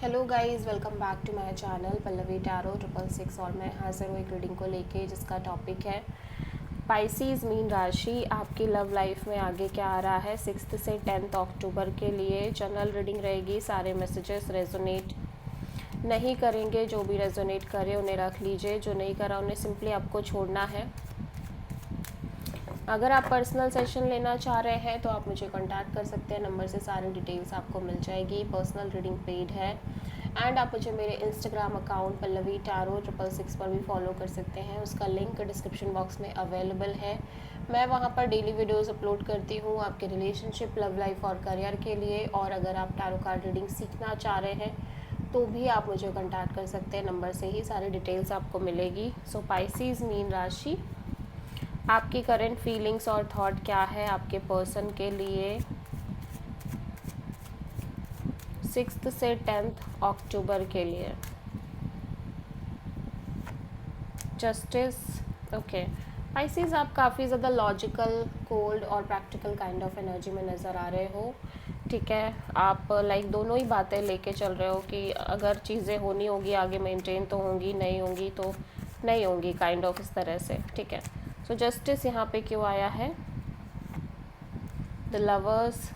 Hello guys, welcome back to my channel Pallavi tarot 666। और मैं हाजिर हूँ एक रीडिंग को लेके जिसका टॉपिक है पाइसीज मीन राशि। आपकी लव लाइफ में आगे क्या आ रहा है 6 से 10 अक्टूबर के लिए। जनरल रीडिंग रहेगी, सारे मैसेजेस रेजोनेट नहीं करेंगे। जो भी रेजोनेट करे उन्हें रख लीजिए, जो नहीं करा उन्हें सिंपली आपको छोड़ना है। अगर आप पर्सनल सेशन लेना चाह रहे हैं तो आप मुझे कांटेक्ट कर सकते हैं, नंबर से सारी डिटेल्स आपको मिल जाएगी। पर्सनल रीडिंग पेड है एंड आप मुझे मेरे इंस्टाग्राम अकाउंट पल्लवी टैरो 666 पर भी फॉलो कर सकते हैं। उसका लिंक डिस्क्रिप्शन बॉक्स में अवेलेबल है। मैं वहाँ पर डेली वीडियोस अपलोड करती हूँ आपके रिलेशनशिप, लव लाइफ और करियर के लिए। और अगर आप टैरो कार्ड रीडिंग सीखना चाह रहे हैं तो भी आप मुझे कांटेक्ट कर सकते हैं, नंबर से ही सारी डिटेल्स आपको मिलेगी। सो पाइसीज मीन राशि, आपकी करंट फीलिंग्स और थॉट क्या है आपके पर्सन के लिए 6 से 10 अक्टूबर के लिए। Justice, okay. पाइसीज, आप काफ़ी ज़्यादा लॉजिकल, कोल्ड और प्रैक्टिकल काइंड ऑफ एनर्जी में नज़र आ रहे हो। ठीक है, आप लाइक दोनों ही बातें लेके चल रहे हो कि अगर चीज़ें होनी होगी आगे मेंटेन तो होंगी, नहीं होंगी तो नहीं होंगी, काइंड ऑफ इस तरह से। ठीक है, सो जस्टिस यहाँ पे क्यों आया है? The lovers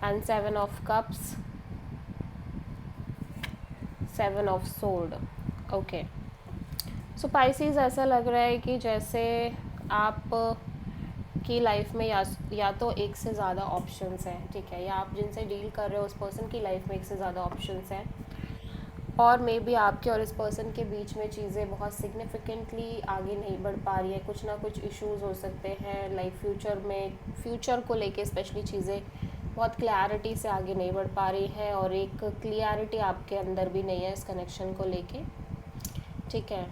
and 7 of cups, 7 of sword. Okay, so Pisces, ऐसा लग रहा है कि जैसे आप की लाइफ में या तो एक से ज़्यादा ऑप्शंस हैं। ठीक है, या आप जिनसे डील कर रहे हो उस पर्सन की लाइफ में एक से ज़्यादा ऑप्शंस हैं, और मे बी आपके और इस पर्सन के बीच में चीज़ें बहुत सिग्निफिकेंटली आगे नहीं बढ़ पा रही है। कुछ ना कुछ इश्यूज हो सकते हैं लाइक फ्यूचर को लेके स्पेशली चीज़ें बहुत क्लैरिटी से आगे नहीं बढ़ पा रही है, और एक क्लियरिटी आपके अंदर भी नहीं है इस कनेक्शन को लेके। ठीक है,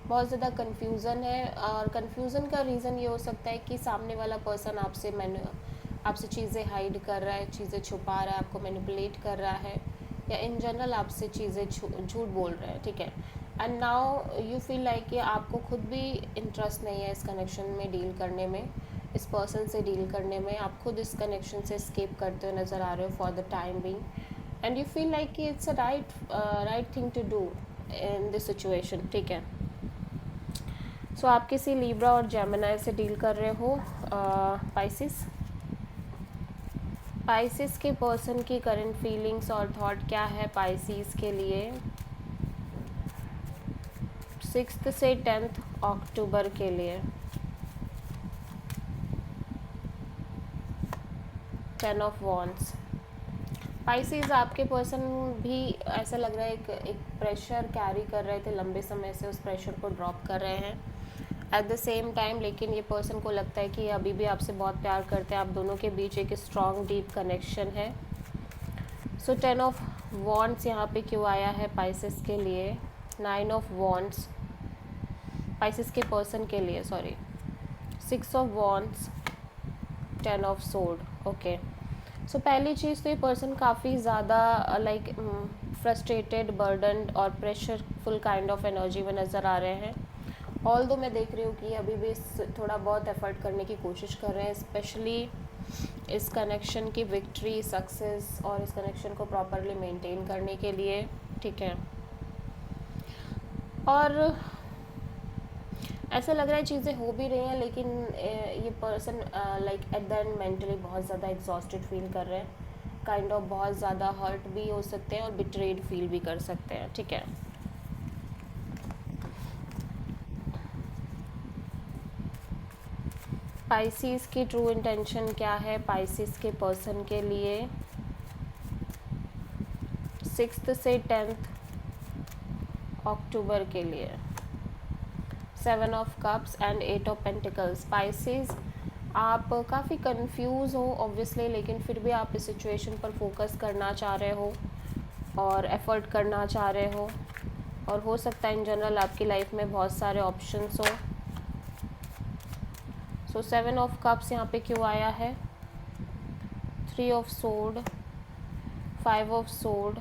बहुत ज़्यादा कन्फ्यूज़न है, और कन्फ्यूज़न का रीज़न ये हो सकता है कि सामने वाला पर्सन आपसे चीज़ें हाइड कर रहा है, चीज़ें छुपा रहा है, आपको मैनिपुलेट कर रहा है, या इन जनरल आपसे चीज़ें झूठ बोल रहा है। ठीक है, and now you feel like कि आपको खुद भी इंटरेस्ट नहीं है इस कनेक्शन में डील करने में, इस पर्सन से डील करने में। आप खुद इस कनेक्शन से स्केप करते हुए नज़र आ रहे हो for the time being, and you feel like कि it's a right thing to do in this situation. ठीक है, सो आप किसी लिब्रा और जेमिनी से डील कर रहे हो पाइसिस। पाइसिस के पर्सन की करंट फीलिंग्स और थॉट क्या है पाइसिस के लिए 6 से 10 अक्टूबर के लिए। 10 ऑफ वॉन्ड्स। पाइसिस, आपके पर्सन भी ऐसा लग रहा है एक प्रेशर कैरी कर रहे थे लंबे समय से, उस प्रेशर को ड्रॉप कर रहे हैं एट द सेम टाइम। लेकिन ये पर्सन को लगता है कि अभी भी आपसे बहुत प्यार करते हैं, आप दोनों के बीच एक स्ट्रॉन्ग डीप कनेक्शन है। सो 10 ऑफ वॉन्ड्स यहाँ पे क्यों आया है पाइसिस के लिए? 9 ऑफ वॉन्ड्स पाइसिस के पर्सन के लिए, sorry. 6 of wands, 10 of sword. Okay, so पहली चीज़ तो ये पर्सन काफ़ी ज़्यादा लाइक फ्रस्ट्रेटेड, बर्डनड और प्रेशरफुल काइंड ऑफ एनर्जी में नज़र आ रहे हैं। ऑल दो मैं देख रही हूँ कि अभी भी थोड़ा बहुत एफर्ट करने की कोशिश कर रहे हैं, स्पेशली इस कनेक्शन की विक्ट्री, सक्सेस और इस कनेक्शन को प्रॉपरली मेंटेन करने के लिए। ठीक है, और ऐसा लग रहा है चीज़ें हो भी रही हैं, लेकिन ये person like at the end mentally बहुत ज़्यादा एग्जॉस्टेड फील कर रहे हैं, काइंड ऑफ बहुत ज़्यादा हर्ट भी हो सकते हैं और बिट्रेड फील भी कर सकते हैं। ठीक है, पाइसिस की ट्रू इंटेंशन क्या है पाइसिस के पर्सन के लिए 6 से 10 अक्टूबर के लिए? 7 of cups and 8 of pentacles. Pisces, आप काफ़ी कंफ्यूज हो ऑब्वियसली, लेकिन फिर भी आप इस सिचुएशन पर फोकस करना चाह रहे हो और एफर्ट करना चाह रहे हो, और हो सकता है इन जनरल आपकी लाइफ में बहुत सारे ऑप्शंस हो। सो 7 ऑफ कप्स यहाँ पे क्यों आया है? 3 of sword, 5 of sword,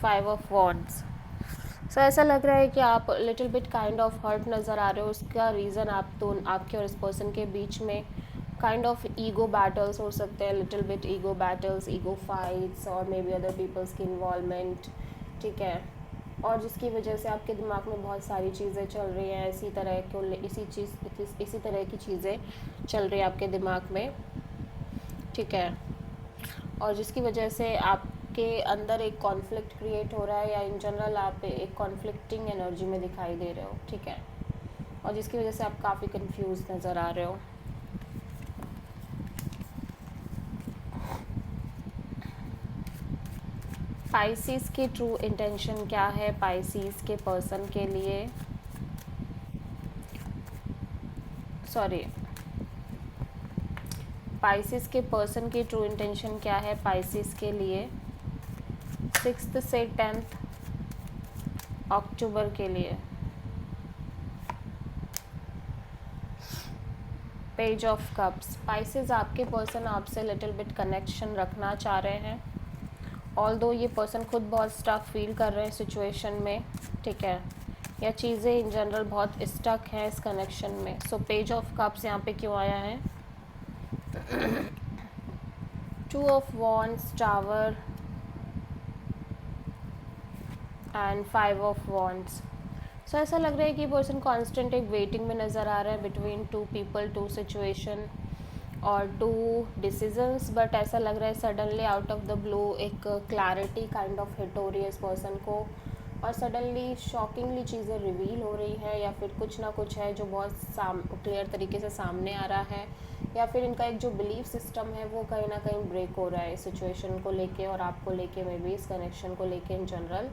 5 of wands. So ऐसा लग रहा है कि आप little bit kind of hurt नज़र आ रहे हो। उसका रीज़न आपके और इस पर्सन के बीच में काइंड ऑफ ईगो बैटल्स हो सकते हैं, little bit ego battles, ego fights, और मे बी अदर पीपल्स की इन्वॉल्वमेंट, ठीक है। और जिसकी वजह से आपके दिमाग में बहुत सारी चीज़ें चल रही हैं, इसी तरह की चीज़ें चल रही है आपके दिमाग में, ठीक है। और जिसकी वजह से आपके अंदर एक कॉन्फ्लिक्ट क्रिएट हो रहा है, या इन जनरल आप एक कॉन्फ्लिक्टिंग एनर्जी में दिखाई दे रहे हो, ठीक है। और जिसकी वजह से आप काफ़ी कंफ्यूज नज़र आ रहे हो। पाइसिस की ट्रू इंटेंशन क्या है पाइसिस के पर्सन के लिए? पाइसिस के पर्सन की ट्रू इंटेंशन क्या है पाइसिस के लिए 6 से 10 अक्टूबर के लिए? Page of cups. पाइसिस, आपके पर्सन आपसे लिटिल बिट कनेक्शन रखना चाह रहे हैं, ऑल्दो ये पर्सन खुद बहुत स्टक फील कर रहे हैं सिचुएशन में, ठीक है, या चीज़ें इन जनरल बहुत स्टक हैं इस कनेक्शन में। सो पेज ऑफ कप्स यहाँ पे क्यों आया है? 2 of wands, tower and 5 of wands. So ऐसा लग रहा है कि पर्सन कॉन्स्टेंट एक वेटिंग में नज़र आ रहा है बिटवीन 2 पीपल, 2 सिचुएशन और 2 डिसीजंस। बट ऐसा लग रहा है suddenly out of the blue एक क्लैरिटी काइंड ऑफ हिट हो रही है इस पर्सन को, और सडनली शॉकिंगली चीज़ें रिवील हो रही हैं, या फिर कुछ ना कुछ है जो बहुत क्लियर तरीके से सामने आ रहा है, या फिर इनका एक जो बिलीफ सिस्टम है वो कहीं ना कहीं ब्रेक हो रहा है इस सिचुएशन को लेके और आपको लेके, मे बी इस कनेक्शन को लेके इन जनरल,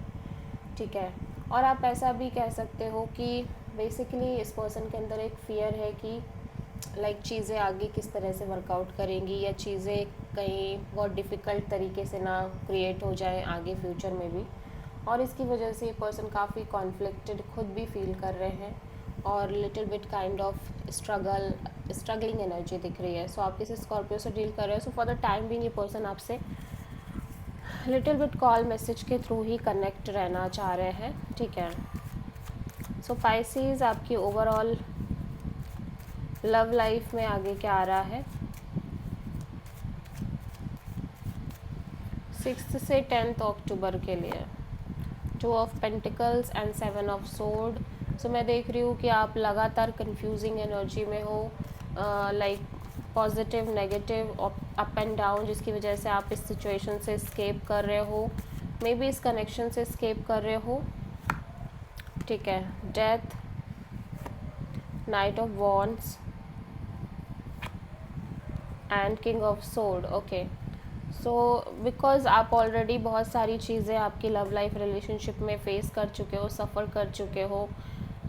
ठीक है। और आप ऐसा भी कह सकते हो कि बेसिकली इस पर्सन के अंदर एक फ़ियर है कि चीज़ें आगे किस तरह से वर्कआउट करेंगी, या चीज़ें कहीं बहुत डिफ़िकल्ट तरीके से ना क्रिएट हो जाए आगे फ्यूचर में भी, और इसकी वजह से ये पर्सन काफ़ी कॉन्फ्लिक्टेड खुद भी फील कर रहे हैं, और little bit kind of struggling energy दिख रही है। सो आप किसी स्कॉर्पियो से डील कर रहे हो, so for the time being ये पर्सन आपसे लिटिल बिट कॉल मैसेज के थ्रू ही कनेक्ट रहना चाह रहे हैं, ठीक है। सो पाइसिस, आपकी ओवरऑल लव लाइफ में आगे क्या आ रहा है 6 से 10 अक्टूबर के लिए? 2 of pentacles and 7 of sword. So मैं देख रही हूँ कि आप लगातार कंफ्यूजिंग एनर्जी में हो, positive negative up and down, जिसकी वजह से आप इस सिचुएशन से स्केप कर रहे हो, मे बी इस कनेक्शन से स्केप कर रहे हो, ठीक है। Death, night of wands and king of sword, okay. So because आप ऑलरेडी बहुत सारी चीज़ें आपकी लव लाइफ रिलेशनशिप में फेस कर चुके हो, सफ़र कर चुके हो,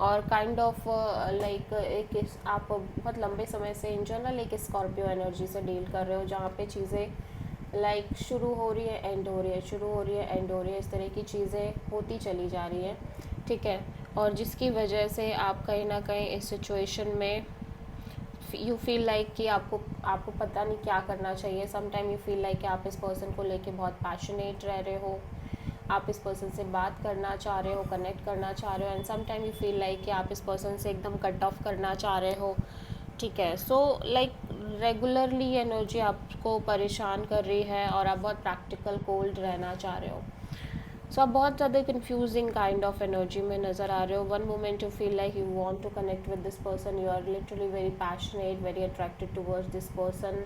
और काइंड ऑफ आप बहुत लंबे समय से इन जनरल एक स्कॉर्पियो एनर्जी से डील कर रहे हो, जहाँ पे चीज़ें शुरू हो रही है, एंड हो रही है, शुरू हो रही है, एंड हो रही है, इस तरह की चीज़ें होती चली जा रही है, ठीक है। और जिसकी वजह से आप कहीं ना कहीं इस सिचुएशन में यू फील लाइक कि आपको पता नहीं क्या करना चाहिए। समटाइम यू फील लाइक कि आप इस पर्सन को लेके बहुत पैशनेट रह रहे हो, आप इस पर्सन से बात करना चाह रहे हो, कनेक्ट करना चाह रहे हो, and sometime you feel like कि आप इस पर्सन से एकदम कट ऑफ करना चाह रहे हो, ठीक है। सो रेगुलरली एनर्जी आपको परेशान कर रही है, और आप बहुत प्रैक्टिकल कोल्ड रहना चाह रहे हो। सो आप बहुत ज़्यादा कंफ्यूजिंग काइंड ऑफ एनर्जी में नज़र आ रहे हो। One moment you feel like you want to connect with this person, you are literally very passionate, very attracted towards this person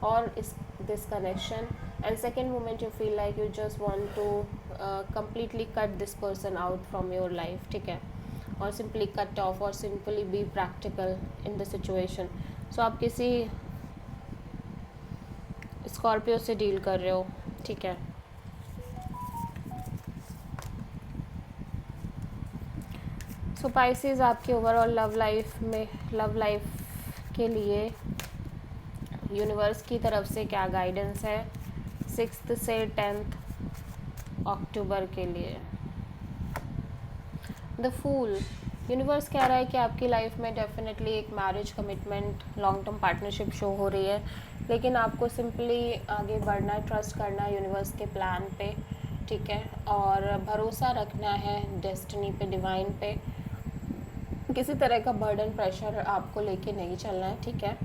और this connection, and second moment you feel like you just want to completely cut this person out from your life, ठीक है, और simply cut off, और simply be practical in the situation. So आप किसी Scorpio से deal कर रहे हो, ठीक है। सो पाइसिस, आपकी ओवरऑल लव लाइफ के लिए यूनिवर्स की तरफ से क्या गाइडेंस है 6 से 10 अक्टूबर के लिए? द फूल, यूनिवर्स कह रहा है कि आपकी लाइफ में डेफिनेटली एक marriage commitment, long term partnership show हो रही है, लेकिन आपको सिंपली आगे बढ़ना है, ट्रस्ट करना है यूनिवर्स के प्लान पे, ठीक है, और भरोसा रखना है डेस्टिनी पे, डिवाइन पे। किसी तरह का बर्डन प्रेशर आपको लेके नहीं चलना है, ठीक है।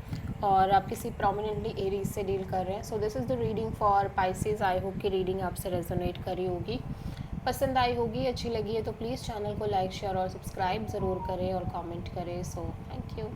और आप किसी प्रोमिनेंटली एरीज से डील कर रहे हैं। So this is the reading for Pisces. I hope कि रीडिंग आपसे रेजोनेट करी होगी, पसंद आई होगी, अच्छी लगी है तो प्लीज़ चैनल को लाइक, शेयर और सब्सक्राइब ज़रूर करें और कमेंट करें। So thank you.